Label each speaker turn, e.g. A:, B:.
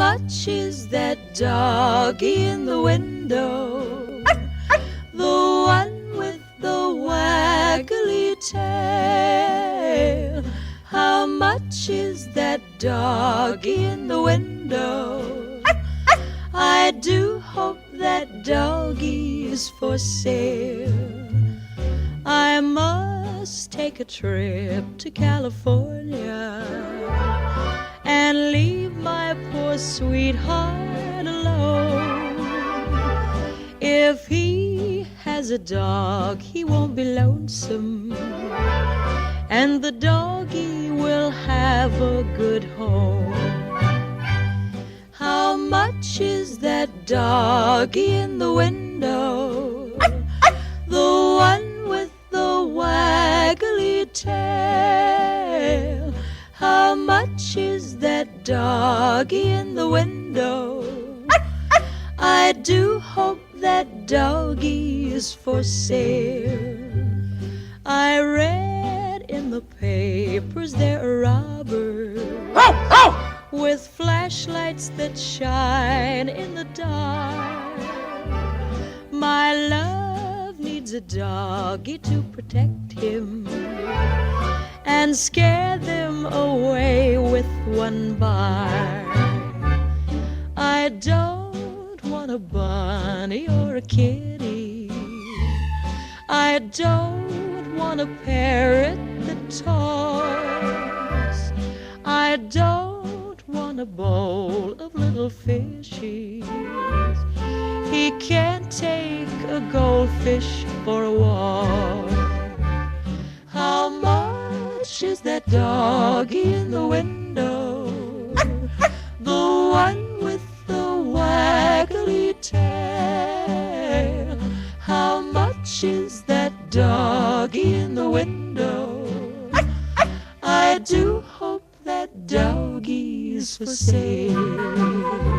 A: much is that doggy in the window? The one with the waggly tail. How much is that doggy in the window? I do hope that doggy is for sale. I must take a trip to California and leave my poor sweetheart alone. If he has a dog, he won't be lonesome, and the doggy will have a good home. How much is that doggy in the window? The one with the waggly tail. How much is that doggy in the window? I do hope that doggy is for sale. I read in the papers there are robbers with flashlights that shine in the dark. My love needs a doggy to protect him and scare them away with one bark. I don't want a bunny or a kitty. I don't want a parrot that talks. I don't want a bowl of little fishies. He can't take a goldfish for a walk. How much is that doggy in the window? The one with the waggly tail. How much is that doggy in the window? I do hope that doggy is for sale.